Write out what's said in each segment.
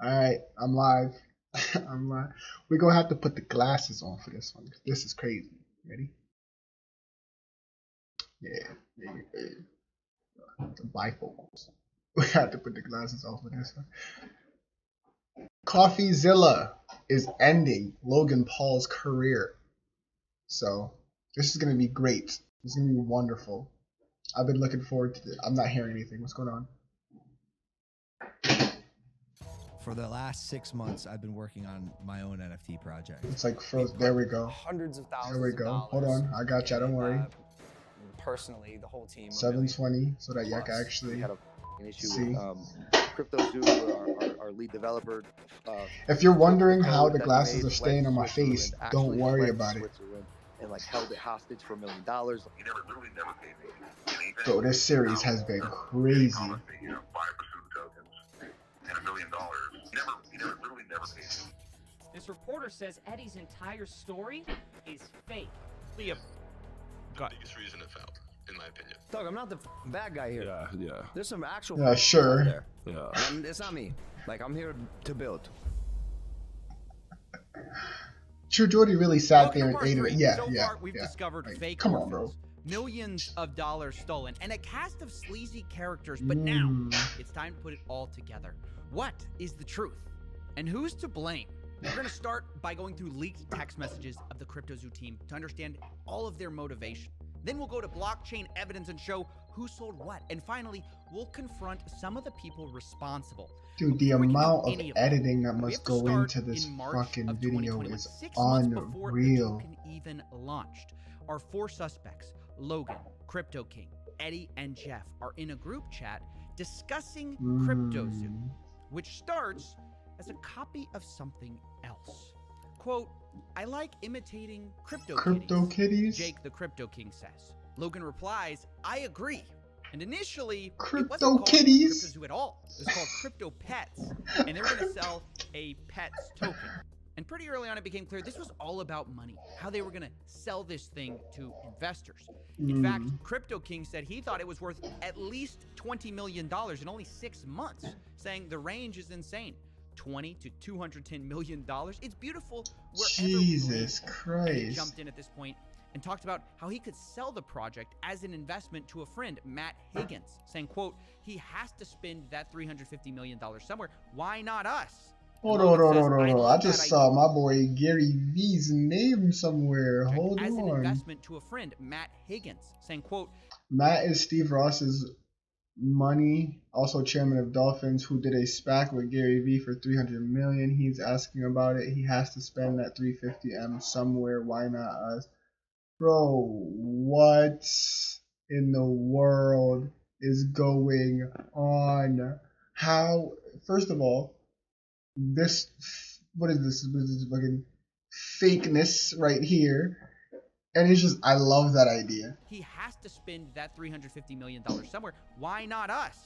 All right, I'm live. I'm live. We're gonna have to put the glasses on for this one. This is crazy. Ready? Yeah, yeah, yeah. The bifocals. We have to put the glasses on for this one. Coffeezilla is ending Logan Paul's career. So this is gonna be great. This is gonna be wonderful. I've been looking forward to it. I'm not hearing anything. What's going on? For the last 6 months, I've been working on my own NFT project. It's like frozen. There we go. Hundreds of thousands. There we go. Hold on. I got you. Don't worry. Personally, the whole team. 720, so that y'all can actually had an issue see. With CryptoZoo, our lead developer. If you're wondering how the glasses are staying on my face, don't worry about it. And like held it hostage for $1 million. He literally never paid me anything. So this series has been crazy. 5% of tokens and $1 million. He literally never paid me. This reporter says Eddie's entire story is fake. The biggest reason it failed, in my opinion. Doug, I'm not the bad guy here. Yeah. There's some actual. Yeah, sure. There. Yeah. And it's not me. Like I'm here to build. True Jordy really sat there and Part ate it. three. Yeah, So yeah. far, we've discovered Like, fake come on, bro. orphans, millions of dollars stolen, and a cast of sleazy characters. But now it's time to put it all together. What is the truth, and who's to blame? We're going to start by going through leaked text messages of the CryptoZoo team to understand all of their motivation. Then we'll go to blockchain evidence and show who sold what. And finally, we'll confront some of the people responsible. Dude, the Before we can do amount of any of editing that we must have to go start into this in March fucking of video 2021, is 6 months before the unreal. token even launched. Our 4 suspects, Logan, Crypto King, Eddie, and Jeff, are in a group chat discussing CryptoZoo, which starts as a copy of something else. Quote, I like imitating Crypto kitties? Jake the Crypto King says. Logan replies, I agree. And initially, Crypto it wasn't called kitties? CryptoZoo at all. It was called Crypto Pets. And they were going to sell a pets token. And pretty early on, it became clear this was all about money, how they were going to sell this thing to investors. In fact, Crypto King said he thought it was worth at least $20 million in only 6 months, saying the range is insane. $20 to $210 million. It's beautiful wherever Jesus we Christ. And he jumped in at this point and talked about how he could sell the project as an investment to a friend, Matt Higgins, saying, quote, he has to spend that $350 million somewhere. Why not us? Hold on. I just saw my boy Gary V's name somewhere. Hold as an on. investment to a friend, Matt Higgins, saying, quote, Matt is Steve Ross's money, also chairman of Dolphins, who did a SPAC with Gary Vee for $300 million. He's asking about it. He has to spend that $350M somewhere. Why not us? Bro, what in the world is going on? How? First of all, this what is this? What is this fucking fakeness right here? And it's just, I love that idea. He has to spend that $350 million somewhere. Why not us?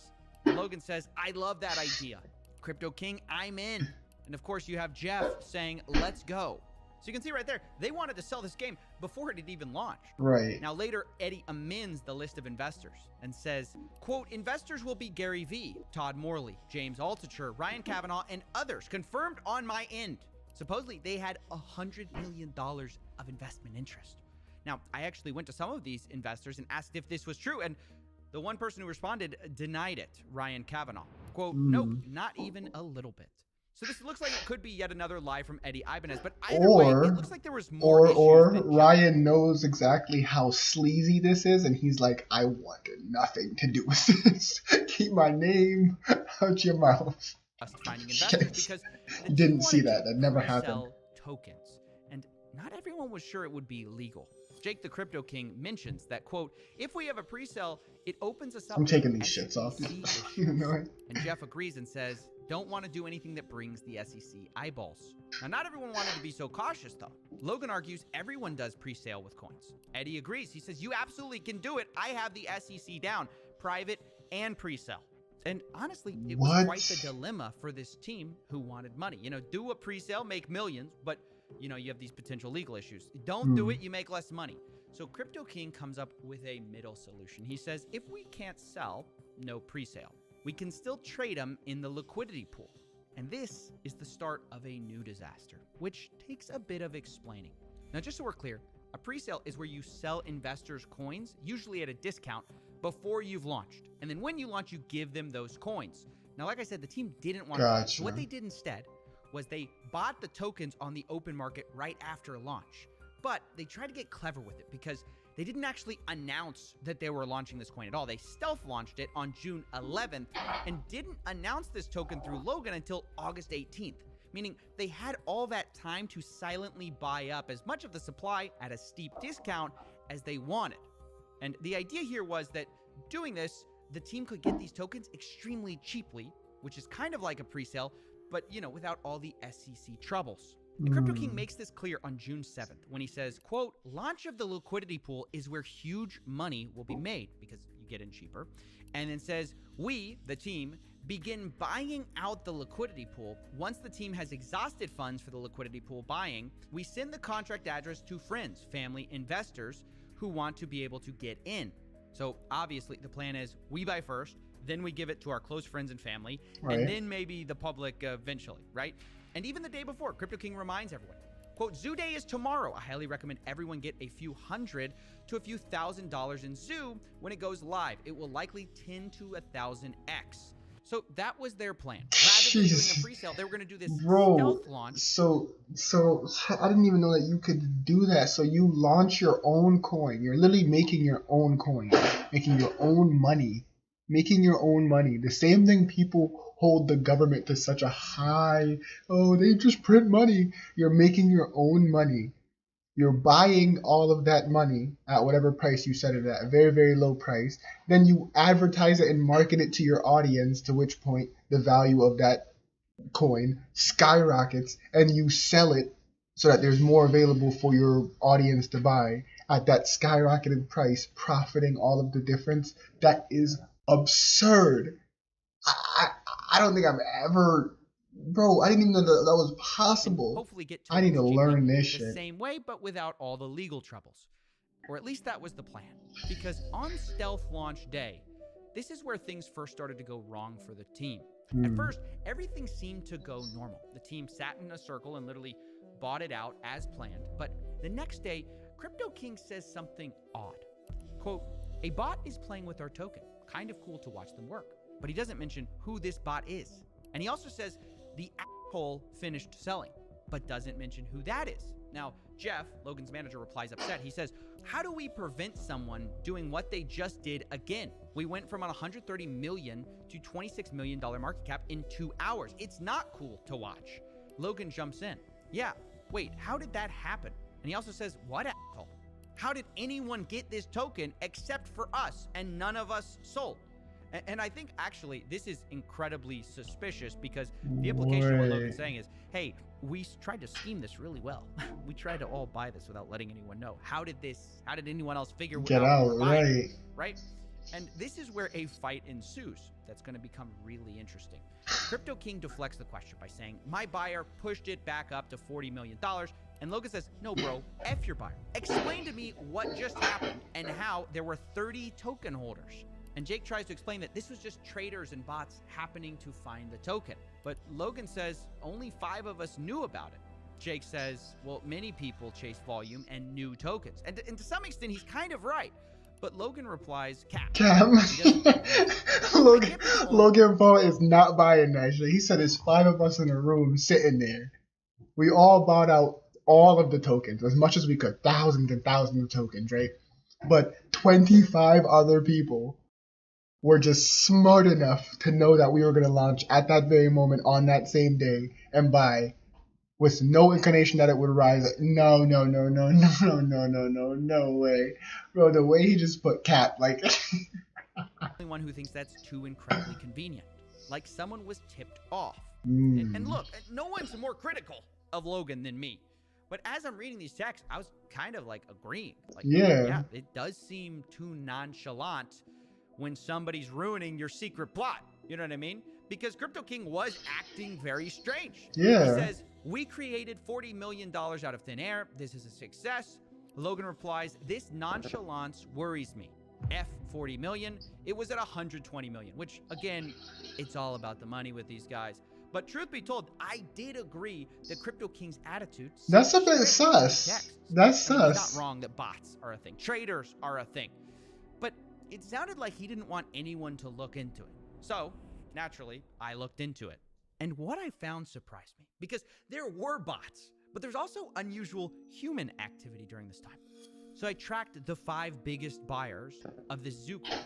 Logan says, I love that idea. Crypto King, I'm in. And of course, you have Jeff saying, let's go. So you can see right there, they wanted to sell this game before it had even launched. Right. Now later, Eddie amends the list of investors and says, quote, investors will be Gary Vee, Todd Morley, James Altucher, Ryan Kavanaugh, and others confirmed on my end. Supposedly, they had $100 million of investment interest. Now, I actually went to some of these investors and asked if this was true, and the one person who responded denied it, Ryan Kavanaugh. Quote, nope, not even a little bit. So this looks like it could be yet another lie from Eddie Ibanez, but either way, it looks like there was more issues than Ryan knows exactly how sleazy this is, and he's like, I want nothing to do with this. Keep my name out your mouth. Finding investors because the didn't team see wanted that. to That never resell happened. Tokens, and not everyone was sure it would be legal. Jake the Crypto King mentions that, quote, if we have a pre-sale, it opens us up. I'm taking these to shits off. SEC You know it? And Jeff agrees and says, don't want to do anything that brings the SEC eyeballs. Now, not everyone wanted to be so cautious, though. Logan argues everyone does pre-sale with coins. Eddie agrees. He says, you absolutely can do it. I have the SEC down, private and pre-sale. And honestly, it was quite the dilemma for this team who wanted money. You know, do a pre-sale, make millions, but, you know, you have these potential legal issues. Don't do it, you make less money. So Crypto King comes up with a middle solution. He says, if we can't sell, no pre-sale. We can still trade them in the liquidity pool. And this is the start of a new disaster, which takes a bit of explaining. Now, just so we're clear, a pre-sale is where you sell investors coins, usually at a discount, before you've launched. And then when you launch, you give them those coins. Now, like I said, the team didn't want to do that. So what they did instead was they bought the tokens on the open market right after launch. But they tried to get clever with it because they didn't actually announce that they were launching this coin at all. They stealth launched it on June 11th and didn't announce this token through Logan until August 18th, meaning they had all that time to silently buy up as much of the supply at a steep discount as they wanted. And the idea here was that doing this, the team could get these tokens extremely cheaply, which is kind of like a pre-sale, but without all the SEC troubles. And Crypto King makes this clear on June 7th when he says, quote, launch of the liquidity pool is where huge money will be made because you get in cheaper. And then says, we, the team, begin buying out the liquidity pool. Once the team has exhausted funds for the liquidity pool buying, we send the contract address to friends, family, investors who want to be able to get in. So obviously the plan is we buy first, then we give it to our close friends and family, and then maybe the public eventually, right? And even the day before, Crypto King reminds everyone, quote, Zoo Day is tomorrow. I highly recommend everyone get a few $100 to a few $1,000s in Zoo when it goes live. It will likely 10 to 1,000x. So that was their plan. Rather than doing a pre-sale, they were going to do this stealth launch. So I didn't even know that you could do that. So you launch your own coin. You're literally making your own coin, making your own money, The same thing people hold the government to such a high, they just print money. You're making your own money. You're buying all of that money at whatever price you set it at, a very, very low price. Then you advertise it and market it to your audience, to which point the value of that coin skyrockets and you sell it so that there's more available for your audience to buy at that skyrocketed price, profiting all of the difference. That is absurd. I don't think I've ever, bro. I didn't even know that was possible. Hopefully get I need to learn this the shit. Same way, but without all the legal troubles, or at least that was the plan. Because on stealth launch day, this is where things first started to go wrong for the team. At first, everything seemed to go normal. The team sat in a circle and literally bought it out as planned. But the next day, Crypto King says something odd. Quote, a bot is playing with our token. Kind of cool to watch them work. But he doesn't mention who this bot is. And he also says the asshole finished selling, but doesn't mention who that is. Now, Jeff, Logan's manager, replies upset. He says, how do we prevent someone doing what they just did again? We went from a $130 million to $26 million market cap in 2 hours. It's not cool to watch. Logan jumps in. Yeah, wait, how did that happen? And he also says, what asshole? How did anyone get this token except for us and none of us sold? And I think actually this is incredibly suspicious because the implication of what Logan's saying is, hey, we tried to scheme this really well. We tried to all buy this without letting anyone know. How did anyone else figure Get out, right? And this is where a fight ensues that's going to become really interesting. Crypto King deflects the question by saying, my buyer pushed it back up to $40 million. And Logan says, no, bro, F your buyer. Explain to me what just happened and how there were 30 token holders. And Jake tries to explain that this was just traders and bots happening to find the token. But Logan says only 5 of us knew about it. Jake says, well, many people chase volume and new tokens. And to some extent, he's kind of right. But Logan replies, Cap. Logan Paul is not buying that shit. He said there's 5 of us in a room sitting there. We all bought out all of the tokens, as much as we could. Thousands and thousands of tokens, right? But 25 other people were just smart enough to know that we were going to launch at that very moment on that same day and buy with no inclination that it would rise. No way. Bro, the way he just put Cap, like... One who thinks that's too incredibly convenient. Like someone was tipped off. And look, no one's more critical of Logan than me. But as I'm reading these texts, I was kind of like agreeing. Like, yeah, it does seem too nonchalant when somebody's ruining your secret plot. You know what I mean? Because Crypto King was acting very strange. Yeah. He says, we created $40 million out of thin air. This is a success. Logan replies, this nonchalance worries me. F 40 million. It was at 120 million, which again, it's all about the money with these guys. But truth be told, I did agree that Crypto King's attitude. That's a seemed bit strict in his sus. text. That's I mean, he's sus. not wrong that bots are a thing. Traders are a thing. But it sounded like he didn't want anyone to look into it. So, naturally, I looked into it. And what I found surprised me, because there were bots, but there's also unusual human activity during this time. So I tracked the 5 biggest buyers of this Zoo coin.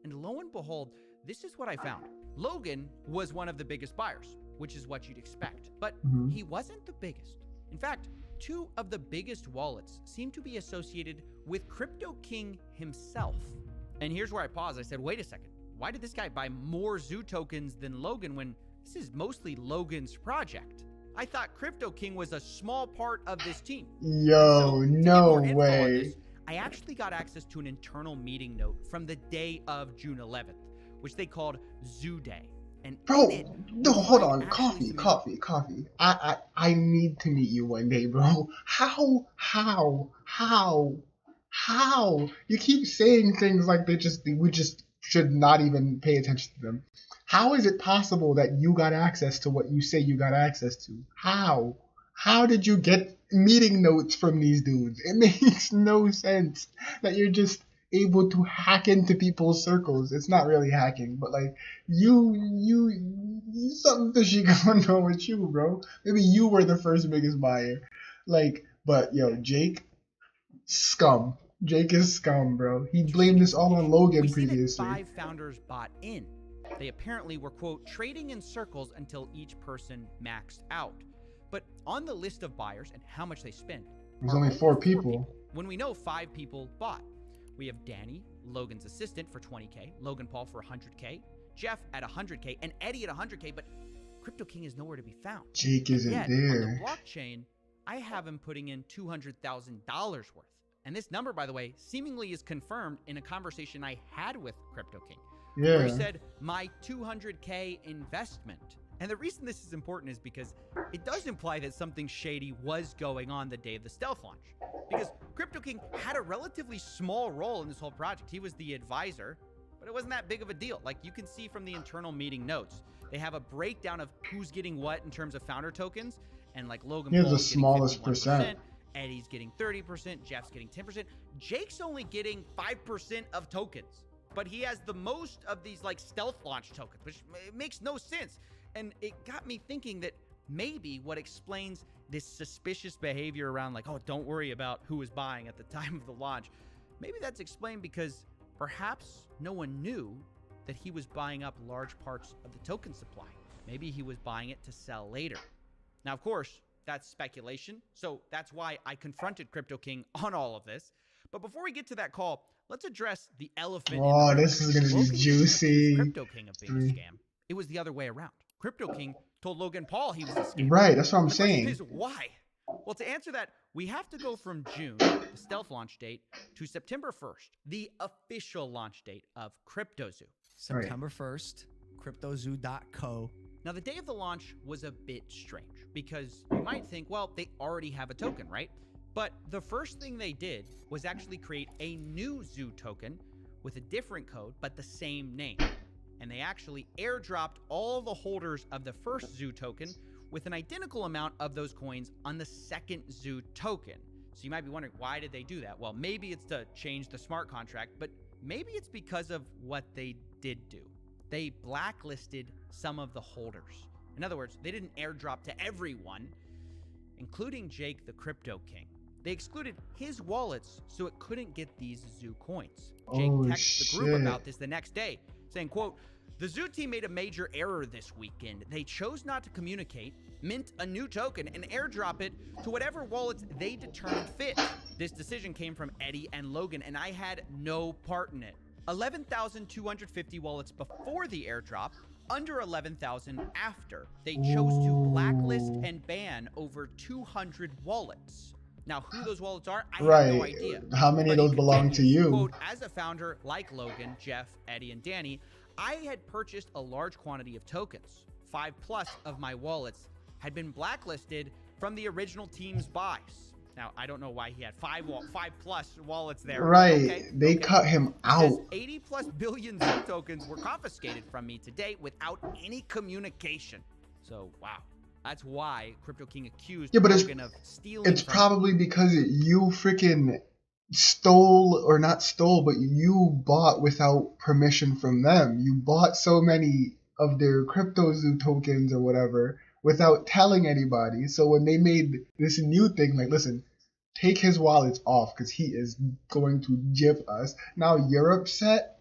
And lo and behold, this is what I found. Logan was one of the biggest buyers, which is what you'd expect. But he wasn't the biggest. In fact, 2 of the biggest wallets seem to be associated with Crypto King himself. And here's where I paused. I said, wait a second. Why did this guy buy more Zoo tokens than Logan when this is mostly Logan's project? I thought Crypto King was a small part of this team. Yo, no way. I actually got access to an internal meeting note from the day of June 11th, which they called Zoo Day. And Bro, in it, no, hold on. actually Coffee. I need to meet you one day, bro. How? You keep saying things like we just should not even pay attention to them. How is it possible that you got access to what you say you got access to? How? How did you get meeting notes from these dudes? It makes no sense that you're just able to hack into people's circles. It's not really hacking, but like you something fishy going on with you, bro. Maybe you were the first biggest buyer. Like, but yo, Jake, scum. Jake is scum, bro. He blamed this all on Logan previously. 5 founders bought in. They apparently were, quote, trading in circles until each person maxed out. But on the list of buyers and how much they spent, There's only 4 people. When we know 5 people bought. We have Danny, Logan's assistant, for 20K, Logan Paul for 100K, Jeff at 100K, and Eddie at 100K, but Crypto King is nowhere to be found. Jake isn't Yet, there. on the blockchain, I have him putting in $200,000 worth. And this number, by the way, seemingly is confirmed in a conversation I had with Crypto King. Yeah. Where he said, my 200K investment. And the reason this is important is because it does imply that something shady was going on the day of the stealth launch. Because Crypto King had a relatively small role in this whole project. He was the advisor, but it wasn't that big of a deal. Like you can see from the internal meeting notes, they have a breakdown of who's getting what in terms of founder tokens. And like Logan Paul the smallest percent. Eddie's getting 30%, Jeff's getting 10%. Jake's only getting 5% of tokens, but he has the most of these like stealth launch tokens, which makes no sense. And it got me thinking that maybe what explains this suspicious behavior around like, oh, don't worry about who was buying at the time of the launch. Maybe that's explained because perhaps no one knew that he was buying up large parts of the token supply. Maybe he was buying it to sell later. Now, of course, that's speculation. So that's why I confronted Crypto King on all of this. But before we get to that call, let's address the elephant in the room. This is going to be juicy. Crypto King of being a scam. It was the other way around. Crypto King told Logan Paul he was a scam. Right, that's what I'm The question saying. is why? Well, to answer that, we have to go from June, the stealth launch date, to September 1st, the official launch date of CryptoZoo. September 1st, CryptoZoo.co. Now, the day of the launch was a bit strange because you might think, well, they already have a token, right? But the first thing they did was actually create a new Zoo token with a different code, but the same name. And they actually airdropped all the holders of the first Zoo token with an identical amount of those coins on the second Zoo token. So you might be wondering, why did they do that? Well, maybe it's to change the smart contract, but maybe it's because of what they did do. They blacklisted some of the holders. In other words, they didn't airdrop to everyone, including Jake the Crypto King. They excluded his wallets so it couldn't get these Zoo coins. Jake texted the group about this the next day, saying, quote, the Zoo team made a major error this weekend. They chose not to communicate, mint a new token, and airdrop it to whatever wallets they determined fit. This decision came from Eddie and Logan, and I had no part in it. 11,250 wallets before the airdrop, under 11,000 after. They chose to blacklist and ban over 200 wallets. Now, who those wallets are, I have no idea. How many of those belong to you? Quote, as a founder like Logan, Jeff, Eddie, and Danny, I had purchased a large quantity of tokens. 5+ of my wallets had been blacklisted from the original team's buys. Now, I don't know why he had 5+ wallets there. Right. Okay, they cut him out. 80+ billion Zoo tokens were confiscated from me today without any communication. So, wow. That's why Crypto King accused Yeah, but Logan of stealing it's from probably because you freaking stole, or not stole, but you bought without permission from them. You bought so many of their CryptoZoo tokens or whatever without telling anybody. So when they made this new thing, like, listen, take his wallets off because he is going to jip us. Now you're upset?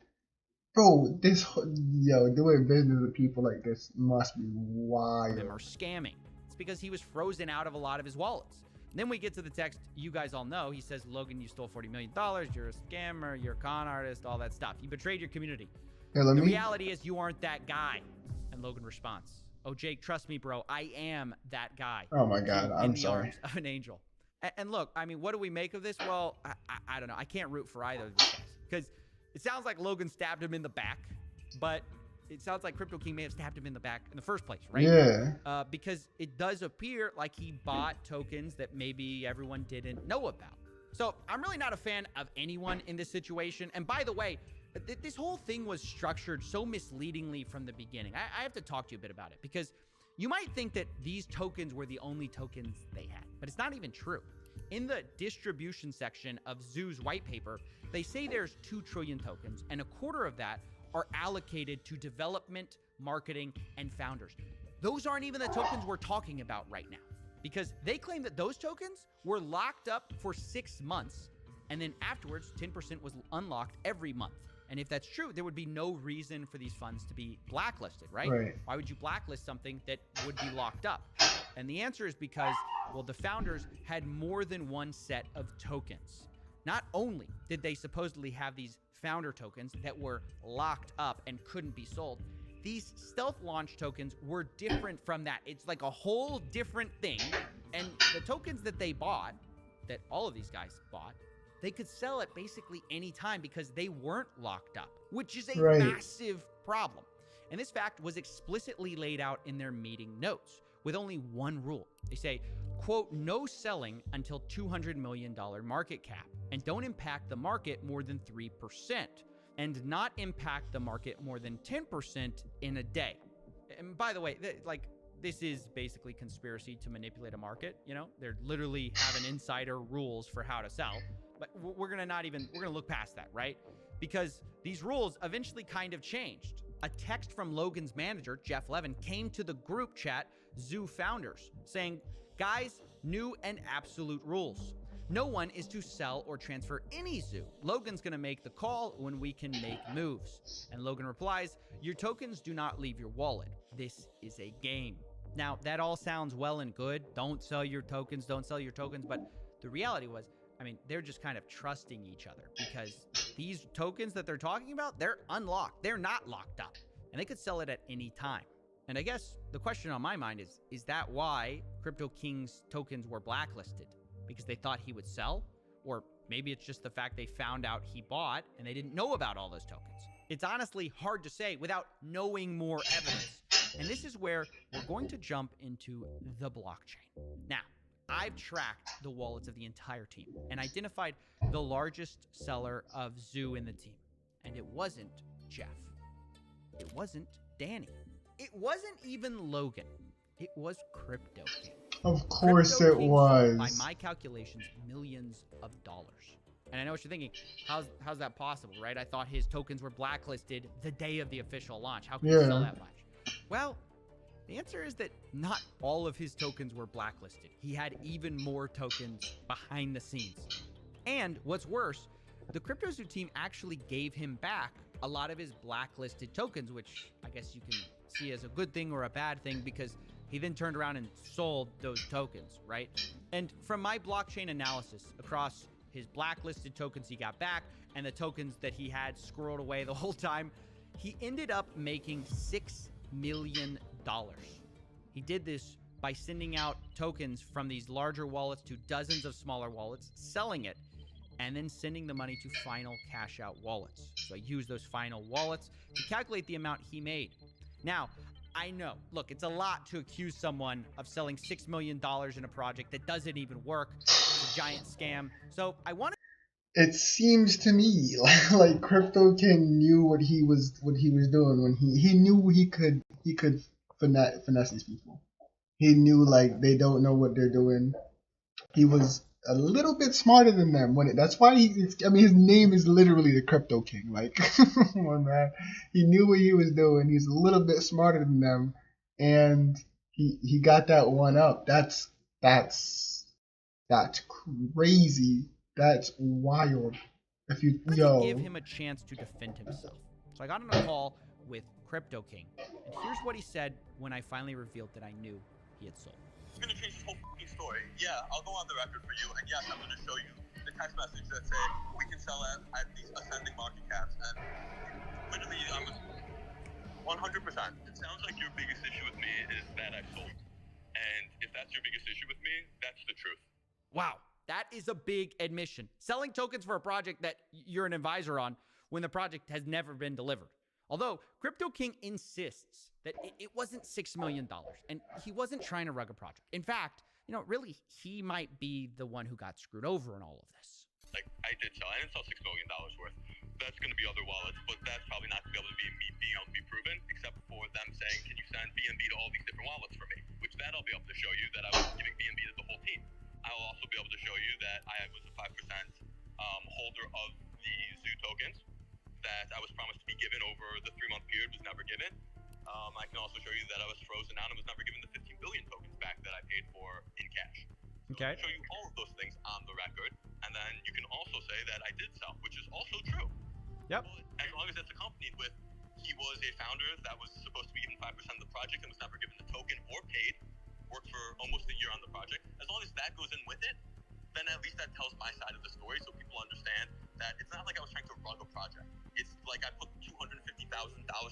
Bro, doing business with people like this must be wild. him or scamming. It's because he was frozen out of a lot of his wallets. Then we get to the text you guys all know. He says, Logan, you stole $40 million. You're a scammer. You're a con artist, all that stuff. You betrayed your community. Here, The reality is you aren't that guy. And Logan responds, oh, Jake, trust me, bro. I am that guy. Oh my God, In I'm the sorry. arms of an angel. And look, I mean, what do we make of this? Well, I don't know. I can't root for either of these guys. Because it sounds like Logan stabbed him in the back. But it sounds like Crypto King may have stabbed him in the back in the first place, right? Yeah. Because it does appear like he bought tokens that maybe everyone didn't know about. So I'm really not a fan of anyone in this situation. And by the way, this whole thing was structured so misleadingly from the beginning. I have to talk to you a bit about it because you might think that these tokens were the only tokens they had, but it's not even true. In the distribution section of Zoo's white paper, they say there's 2 trillion tokens, and a quarter of that are allocated to development, marketing, and founders. Those aren't even the tokens we're talking about right now, because they claim that those tokens were locked up for 6 months, and then afterwards, 10% was unlocked every month. And if that's true, there would be no reason for these funds to be blacklisted, right? Right. Why would you blacklist something that would be locked up? And the answer is because, well, the founders had more than one set of tokens. Not only did they supposedly have these founder tokens that were locked up and couldn't be sold, these stealth launch tokens were different from that. It's like a whole different thing. And the tokens that they bought, that all of these guys bought, they could sell at basically any time because they weren't locked up, which is a Right. massive problem. And this fact was explicitly laid out in their meeting notes with only one rule. They say, quote, no selling until $200 million market cap, and don't impact the market more than 3%, and not impact the market more than 10% in a day. And by the way, this is basically conspiracy to manipulate a market. You know, they're literally having insider rules for how to sell. But we're gonna look past that, right? Because these rules eventually kind of changed. A text from Logan's manager, Jeff Levin, came to the group chat, Zoo Founders, saying, guys, new and absolute rules. No one is to sell or transfer any Zoo. Logan's gonna make the call when we can make moves. And Logan replies, your tokens do not leave your wallet. This is a game. Now, that all sounds well and good. Don't sell your tokens, but the reality was, I mean, they're just kind of trusting each other because these tokens that they're talking about, they're unlocked. They're not locked up, and they could sell it at any time. And I guess the question on my mind is that why Crypto King's tokens were blacklisted? Because they thought he would sell? Or maybe it's just the fact they found out he bought and they didn't know about all those tokens. It's honestly hard to say without knowing more evidence. And this is where we're going to jump into the blockchain. Now, I've tracked the wallets of the entire team and identified the largest seller of Zoo in the team. And it wasn't Jeff. It wasn't Danny. It wasn't even Logan. It was Crypto King. Of course Crypto it King was. sold, by my calculations, millions of dollars. And I know what you're thinking. How's that possible, right? I thought his tokens were blacklisted the day of the official launch. How could he sell that much? Well, the answer is that not all of his tokens were blacklisted. He had even more tokens behind the scenes. And what's worse, the CryptoZoo team actually gave him back a lot of his blacklisted tokens, which I guess you can see as a good thing or a bad thing because he then turned around and sold those tokens, right? And from my blockchain analysis across his blacklisted tokens he got back and the tokens that he had squirreled away the whole time, he ended up making $6 million. He did this by sending out tokens from these larger wallets to dozens of smaller wallets, selling it, and then sending the money to final cash out wallets. So I used those final wallets to calculate the amount he made. Now, I know, look, it's a lot to accuse someone of selling $6 million in a project that doesn't even work. It's a giant scam. So I want to... It seems to me like Crypto King knew what he was doing when he knew he could finesse these people. He knew like they don't know what they're doing. He was a little bit smarter than them. That's why his name is literally the Crypto King. Like, come on, man. He knew what he was doing. He's a little bit smarter than them, and he got that one up. That's crazy. That's wild. If you give him a chance to defend himself. So I got on a call with Crypto King, and here's what he said when I finally revealed that I knew he had sold. It's gonna change this whole fucking story. Yeah, I'll go on the record for you, and yes, I'm gonna show you the text message that say we can sell at these ascending market caps, and literally, 100%. It sounds like your biggest issue with me is that I sold, and if that's your biggest issue with me, that's the truth. Wow, that is a big admission. Selling tokens for a project that you're an advisor on when the project has never been delivered. Although Crypto King insists that it wasn't $6 million and he wasn't trying to rug a project. In fact, really, he might be the one who got screwed over in all of this. Like, I didn't sell $6 million worth. That's going to be other wallets, but that's probably not going to be able to be me being able to be proven, except for them saying, can you send BNB to all these different wallets for me? Which that I'll be able to show you that I was giving BNB to the whole team. I will also be able to show you that I was a 5% holder of the Zoo tokens that I was promised to be given over the 3-month period, was never given. I can also show you that I was frozen out and was never given the 15 billion tokens back that I paid for in cash. So Okay. I'll show you all of those things on the record, and then you can also say that I did sell, which is also true. Yep. But as long as that's accompanied with he was a founder that was supposed to be given 5% of the project and was never given the token or paid, worked for almost a year on the project, as long as that goes in with it, then at least that tells my side of the story so people understand that it's not like I was trying to rug a project. It's like I put $250,000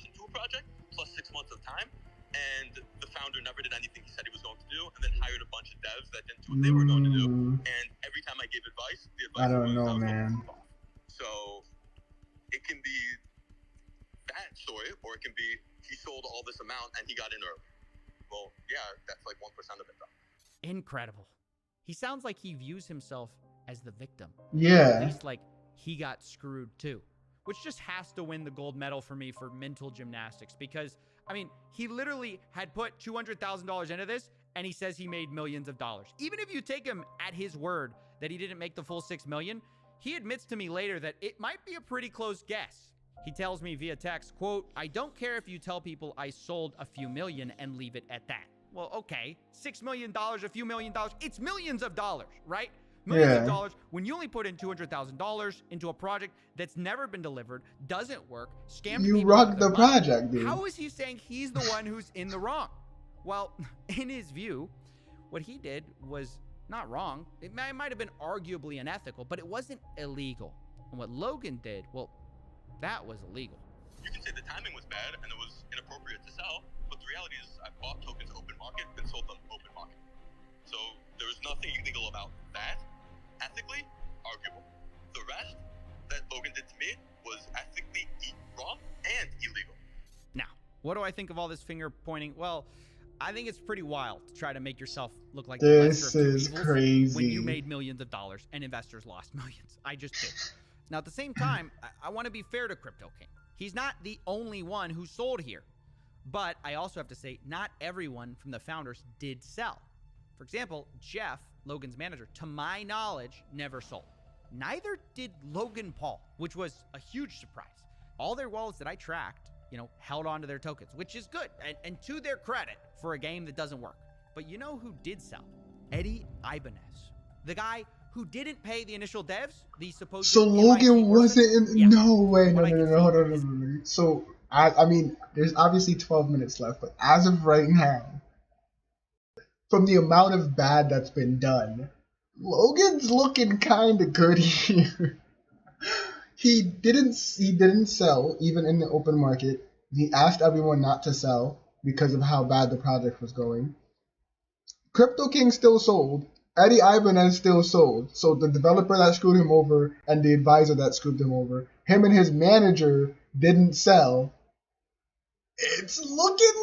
into a project plus 6 months of time, and the founder never did anything he said he was going to do, and then hired a bunch of devs that didn't do what they were going to do. And every time I gave advice, the advice I don't was know, I was man. going to off. So it can be that story, or it can be he sold all this amount and he got in early. Well, yeah, that's like 1% of it though. Incredible. He sounds like he views himself as the victim. Yeah. At least like he got screwed too. Which just has to win the gold medal for me for mental gymnastics. Because, I mean, he literally had put $200,000 into this and he says he made millions of dollars. Even if you take him at his word that he didn't make the full 6 million, he admits to me later that it might be a pretty close guess. He tells me via text, quote, I don't care if you tell people I sold a few million and leave it at that. Well, okay, $6 million, a few $1 million, it's millions of dollars, right? Millions of dollars when you only put in $200,000 into a project that's never been delivered, doesn't work, scammed You people out of rugged their the money. project, dude. How is he saying he's the one who's in the wrong? Well, in his view, what he did was not wrong. It might have been arguably unethical, but it wasn't illegal. And what Logan did, well, that was illegal. You can say the timing was bad and it was inappropriate to sell, but the reality is I bought tokens open market and sold them open market. So there was nothing illegal about that. Ethically, arguable. The rest that Logan did to me was ethically wrong and illegal. Now, what do I think of all this finger pointing? Well, I think it's pretty wild to try to make yourself look like the This lesser of two is evils crazy. when you made millions of dollars and investors lost millions. I just did. Now, at the same time, I want to be fair to Crypto King. He's not the only one who sold here. But I also have to say, not everyone from the founders did sell. For example, Jeff, Logan's manager, to my knowledge, never sold. Neither did Logan Paul, which was a huge surprise. All their wallets that I tracked, held on to their tokens, which is good. And to their credit for a game that doesn't work. But you know who did sell? Eddie Ibanez. The guy who didn't pay the initial devs, the supposed... So Logan wasn't in... Yeah. No way. No, What I no, can no, see hold on. is- No. So, I mean, there's obviously 12 minutes left, but as of right now, from the amount of bad that's been done, Logan's looking kind of good here. He didn't sell, even in the open market. He asked everyone not to sell because of how bad the project was going. Crypto King still sold. Eddie Ibanez still sold. So the developer that screwed him over and the advisor that screwed him over, him and his manager didn't sell. It's looking,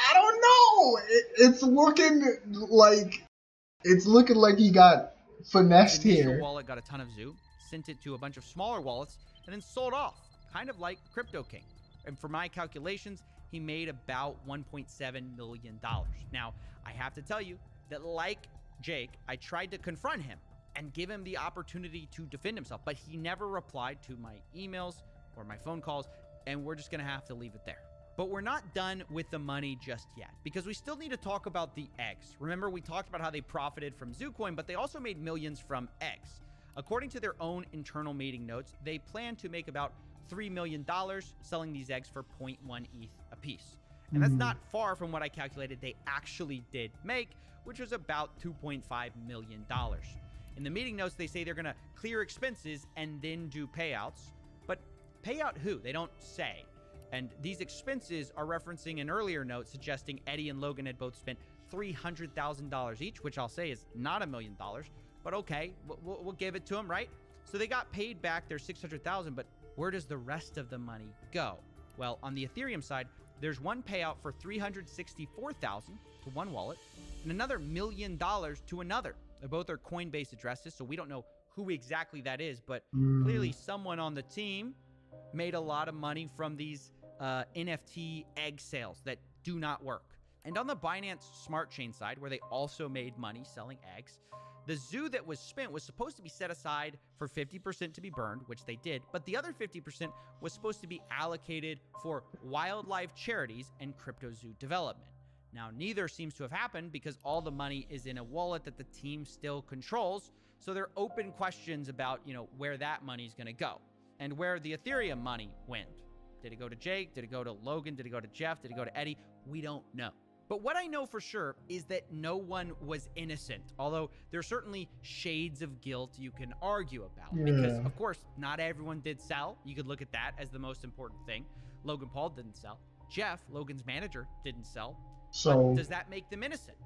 I don't know. It's looking like he got finessed The initial here. wallet got a ton of Zoo, sent it to a bunch of smaller wallets, and then sold off, kind of like Crypto King. And for my calculations, he made about $1.7 million. Now, I have to tell you that like Jake, I tried to confront him and give him the opportunity to defend himself, but he never replied to my emails or my phone calls, and we're just gonna have to leave it there. But we're not done with the money just yet, because we still need to talk about the eggs. Remember, we talked about how they profited from ZooCoin, but they also made millions from eggs. According to their own internal meeting notes, they plan to make about $3 million selling these eggs for 0.1 ETH a piece. And that's not far from what I calculated they actually did make, which was about $2.5 million. In the meeting notes, they say they're gonna clear expenses and then do payouts, but pay out who? They don't say. And these expenses are referencing an earlier note suggesting Eddie and Logan had both spent $300,000 each, which I'll say is not $1 million, but okay, we'll give it to them, right? So they got paid back their $600,000, but where does the rest of the money go? Well, on the Ethereum side, there's one payout for $364,000 to one wallet and another $1 million to another. They both are Coinbase addresses, so we don't know who exactly that is, but clearly someone on the team made a lot of money from these NFT egg sales that do not work. And on the Binance Smart Chain side, where they also made money selling eggs, the zoo that was spent was supposed to be set aside for 50% to be burned, which they did, but the other 50% was supposed to be allocated for wildlife charities and CryptoZoo development. Now, neither seems to have happened because all the money is in a wallet that the team still controls, so there are open questions about, where that money is going to go and where the Ethereum money went. Did it go to Jake? Did it go to Logan? Did it go to Jeff? Did it go to Eddie? We don't know. But what I know for sure is that no one was innocent, although there's certainly shades of guilt you can argue about. Because, of course, not everyone did sell. You could look at that as the most important thing. Logan Paul didn't sell. Jeff, Logan's manager, didn't sell. So but does that make them innocent?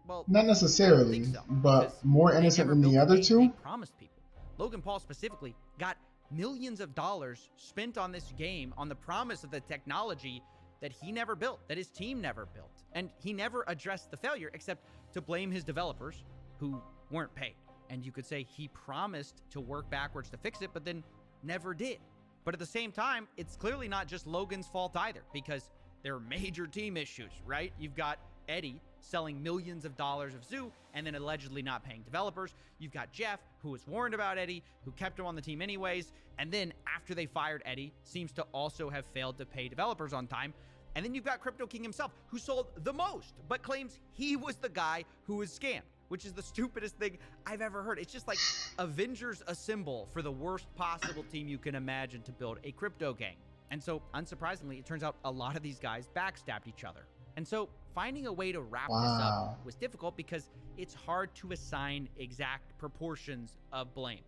Well, not necessarily, so, but more innocent than the other two? They promised people. Logan Paul specifically got millions of dollars spent on this game on the promise of the technology that he never built, that his team never built. And he never addressed the failure except to blame his developers who weren't paid. And you could say he promised to work backwards to fix it, but then never did. But at the same time, it's clearly not just Logan's fault either, because there are major team issues, right? You've got Eddie selling millions of dollars of Zoo and then allegedly not paying developers. You've got Jeff, who was warned about Eddie, who kept him on the team anyways. And then after they fired Eddie, seems to also have failed to pay developers on time. And then you've got Crypto King himself, who sold the most, but claims he was the guy who was scammed, which is the stupidest thing I've ever heard. It's just like Avengers Assemble for the worst possible team you can imagine to build a crypto gang. And so, unsurprisingly, it turns out a lot of these guys backstabbed each other. And so, finding a way to wrap this up was difficult because it's hard to assign exact proportions of blame.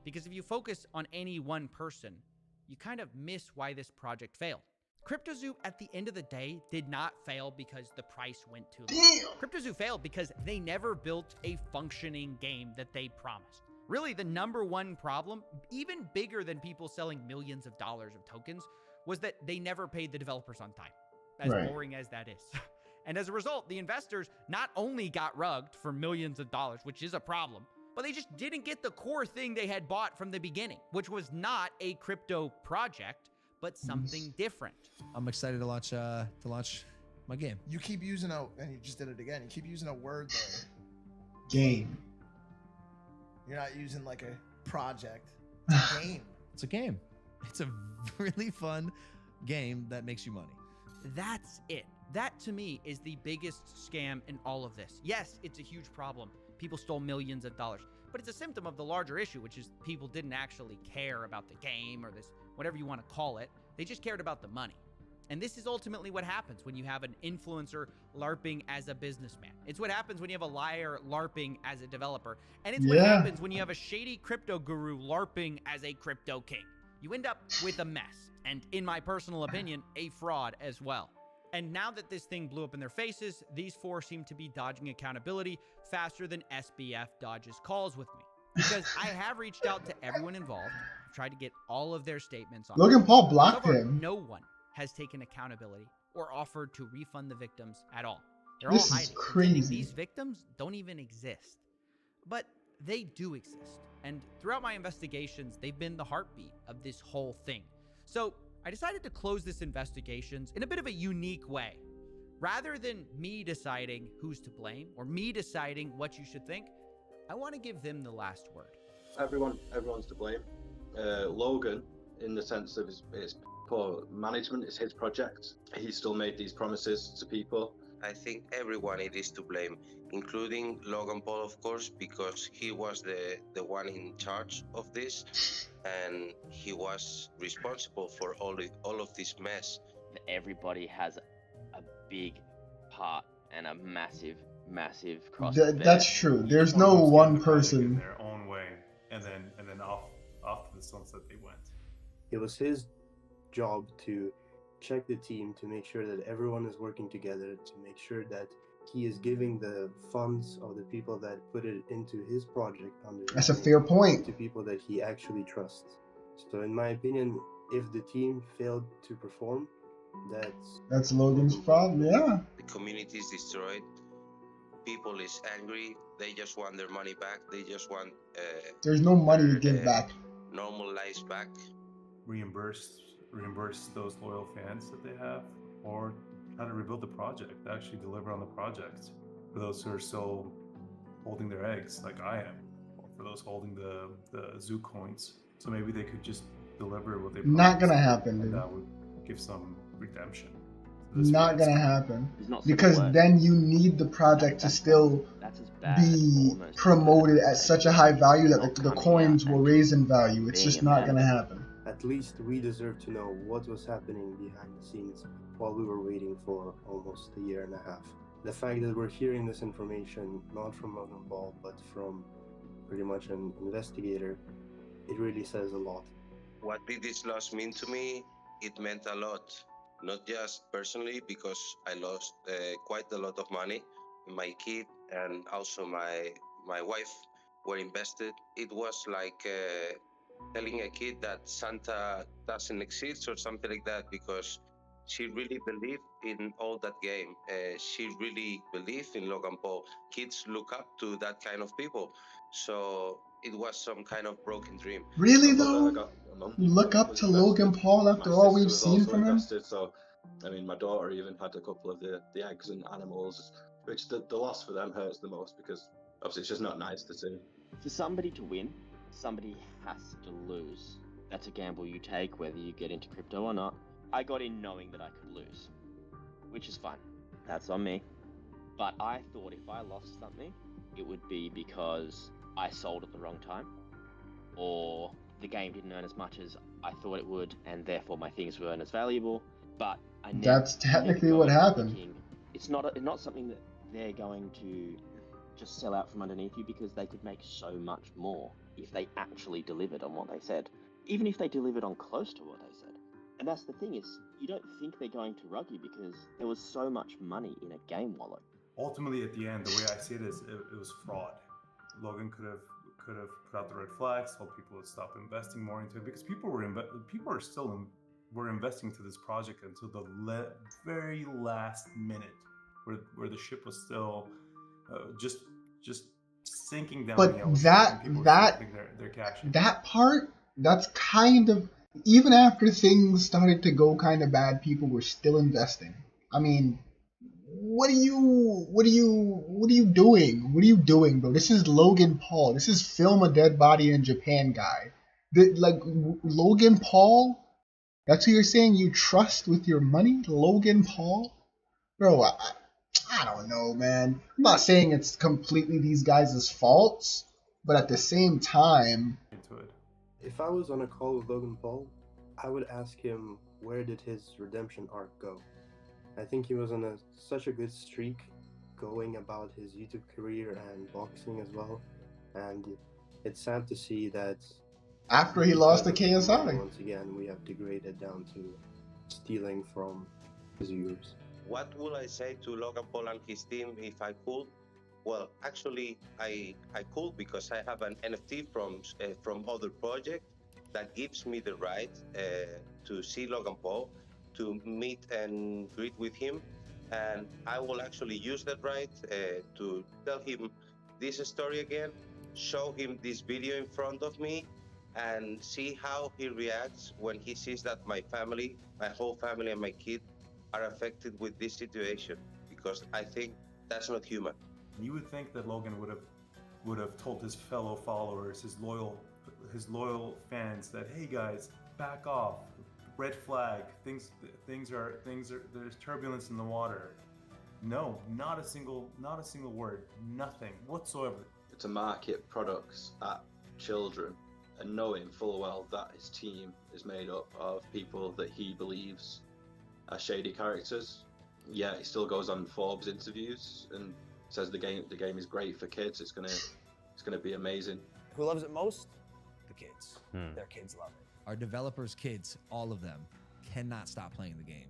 Because if you focus on any one person, you kind of miss why this project failed. CryptoZoo, at the end of the day, did not fail because the price went too low. CryptoZoo failed because they never built a functioning game that they promised. Really, the number one problem, even bigger than people selling millions of dollars of tokens, was that they never paid the developers on time, as boring as that is. And as a result, the investors not only got rugged for millions of dollars, which is a problem, but they just didn't get the core thing they had bought from the beginning, which was not a crypto project, but something different. I'm excited to launch my game. You keep using and you just did it again. You keep using a word there. Game. You're not using like a project. It's a game. It's a game. It's a really fun game that makes you money. That's it. That to me is the biggest scam in all of this. Yes, it's a huge problem. People stole millions of dollars, but it's a symptom of the larger issue, which is people didn't actually care about the game or this, whatever you want to call it. They just cared about the money. And this is ultimately what happens when you have an influencer LARPing as a businessman. It's what happens when you have a liar LARPing as a developer. And it's what happens when you have a shady crypto guru LARPing as a crypto king. You end up with a mess. And in my personal opinion, a fraud as well. And now that this thing blew up in their faces, these four seem to be dodging accountability faster than SBF dodges calls with me. Because I have reached out to everyone involved, tried to get all of their statements on Logan Paul blocked him. No one has taken accountability or offered to refund the victims at all. They're This all is hiding. crazy. These victims don't even exist. But they do exist. And throughout my investigations, they've been the heartbeat of this whole thing. So I decided to close this investigations in a bit of a unique way. Rather than me deciding who's to blame or me deciding what you should think, I want to give them the last word. Everyone's to blame. Logan, in the sense of his poor management, is his project. He still made these promises to people. I think everyone it is to blame, including Logan Paul, of course, because he was the one in charge of this, and he was responsible for all of this mess. Everybody has a big part and a massive cross. That's true. There's no one person in their own way, and then off to the sunset they went. It was his job to check the team, to make sure that everyone is working together, to make sure that he is giving the funds of the people that put it into his project under That's a fair point. to people that he actually trusts. So in my opinion, if the team failed to perform, that's Logan's problem. Yeah. The community is destroyed. People is angry. They just want their money back. They just want There's no money to give back. Normal lives back. Reimburse those loyal fans that they have, or try to rebuild the project, actually deliver on the project for those who are still holding their eggs like I am, or for those holding the Zoo coins. So maybe they could just deliver what they promised. Not gonna happen, dude. And that would give some redemption. Not gonna happen. Because then you need the project to still be promoted at such a high value that the coins will raise in value. It's just not gonna happen. At least we deserve to know what was happening behind the scenes while we were waiting for almost a year and a half. The fact that we're hearing this information not from Logan Paul but from pretty much an investigator, it really says a lot. What did this loss mean to me? It meant a lot. Not just personally, because I lost quite a lot of money. My kid and also my wife were invested. It was like telling a kid that Santa doesn't exist or something like that, because she really believed in all that game. She really believed in Logan Paul. Kids look up to that kind of people. So it was some kind of broken dream. Really though? You look up to Logan Paul after all we've seen from him? So, I mean, my daughter even had a couple of the eggs and animals, which the loss for them hurts the most, because obviously it's just not nice to see. For somebody to win, somebody has to lose. That's a gamble you take, whether you get into crypto or not. I got in knowing that I could lose, which is fine. That's on me. But I thought if I lost something, it would be because I sold at the wrong time, or the game didn't earn as much as I thought it would, and therefore my things weren't as valuable. But that's technically what happened. It's not something that they're going to just sell out from underneath you, because they could make so much more if they actually delivered on what they said, even if they delivered on close to what they said. And that's the thing, is you don't think they're going to rug you because there was so much money in a game wallet. Ultimately, at the end, the way I see it is it was fraud. Logan could have put out the red flags, told people to stop investing more into it, because people were investing into this project until the very last minute, where the ship was still just sinking down. But the ocean, their cash in. That part, that's kind of, even after things started to go kind of bad, people were still investing. I mean, what are you doing? What are you doing, bro? This is Logan Paul. This is film a dead body in Japan guy. Logan Paul? That's who you're saying you trust with your money? Logan Paul? Bro, I don't know, man. I'm not saying it's completely these guys' faults, but at the same time... If I was on a call with Logan Paul, I would ask him, where did his redemption arc go? I think he was on such a good streak going about his YouTube career and boxing as well, and it's sad to see that after he lost to KSI, once again we have degraded down to stealing from his viewers. What would I say to Logan Paul and his team if I could? Well, actually, I could, because I have an NFT from other project that gives me the right to see Logan Paul, to meet and greet with him, and I will actually use that right to tell him this story again, show him this video in front of me, and see how he reacts when he sees that my family, my whole family and my kid are affected with this situation, because I think that's not human. You would think that Logan would have told his fellow followers, his loyal fans that, hey guys, back off, red flag, things are there's turbulence in the water. No, not a single word, nothing whatsoever. To market products at children and knowing full well that his team is made up of people that he believes are shady characters, yeah, he still goes on Forbes interviews and says the game is great for kids. It's gonna be amazing. Who loves it most? The kids. Their kids love it. Our developers' kids, all of them, cannot stop playing the game.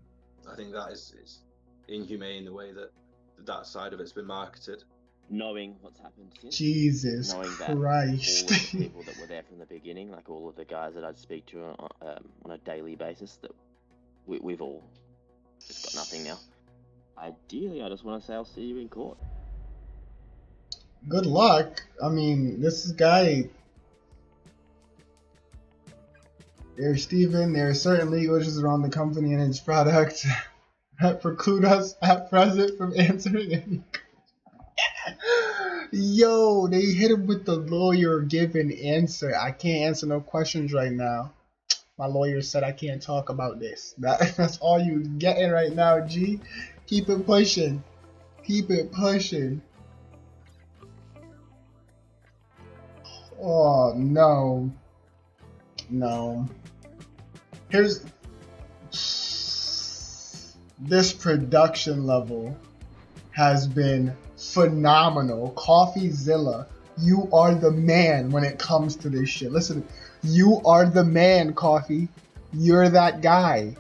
I think that is inhumane the way that side of it's been marketed. Knowing what's happened since, Jesus knowing Christ. that all of the people that were there from the beginning, like all of the guys that I'd speak to on a daily basis, that we've all just got nothing now. Ideally, I just want to say I'll see you in court. Good luck. I mean, this guy... There's Steven. There are certain legal issues around the company and its product that preclude us at present from answering any. Yo, they hit him with the lawyer given answer. I can't answer no questions right now. My lawyer said I can't talk about this. That's all you getting right now, G. Keep it pushing. Keep it pushing. Oh, no. No. Here's... This production level has been phenomenal. Coffeezilla, you are the man when it comes to this shit. Listen, you are the man, Coffee. You're that guy.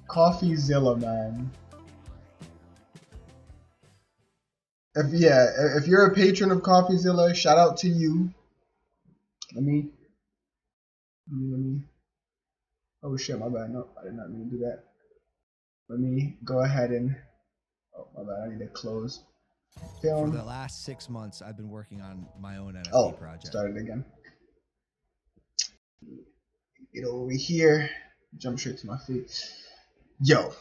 Coffeezilla, man. If you're a patron of Coffeezilla, shout out to you. Let me. Oh shit, my bad. No, I did not mean to do that. Let me go ahead and. Oh, my bad. I need to close. Film. For the last 6 months, I've been working on my own NFT project. Started again. Get over here. Jump straight to my feet. Yo,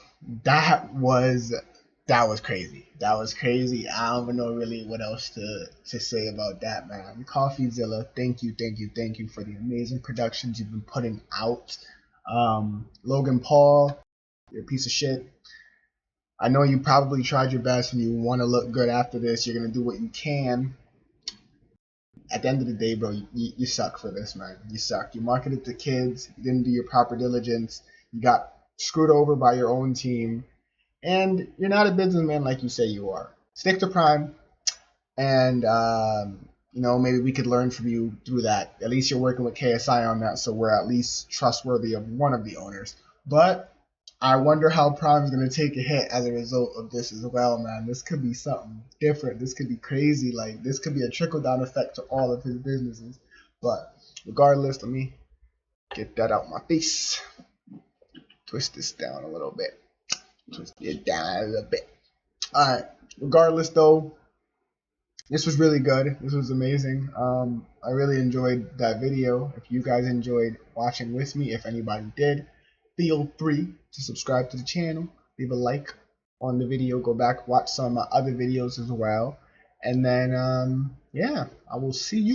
that was crazy. That was crazy. I don't even know really what else to say about that, man. Coffeezilla, thank you for the amazing productions you've been putting out. Logan Paul, you're a piece of shit. I know you probably tried your best and you want to look good after this. You're going to do what you can. At the end of the day, bro, you suck for this, man. You suck. You marketed to kids. You didn't do your proper diligence. You got screwed over by your own team. And you're not a businessman like you say you are. Stick to Prime. And, you know, maybe we could learn from you through that. At least you're working with KSI on that, so we're at least trustworthy of one of the owners. But I wonder how Prime's going to take a hit as a result of this as well, man. This could be something different. This could be crazy. Like, this could be a trickle-down effect to all of his businesses. But regardless, let me get that out my face. Twist this down a little bit. Twist it down a little bit. Alright. Regardless, though, this was really good. This was amazing. I really enjoyed that video. If you guys enjoyed watching with me, if anybody did, feel free to subscribe to the channel, leave a like on the video, go back, watch some other videos as well, and then yeah, I will see you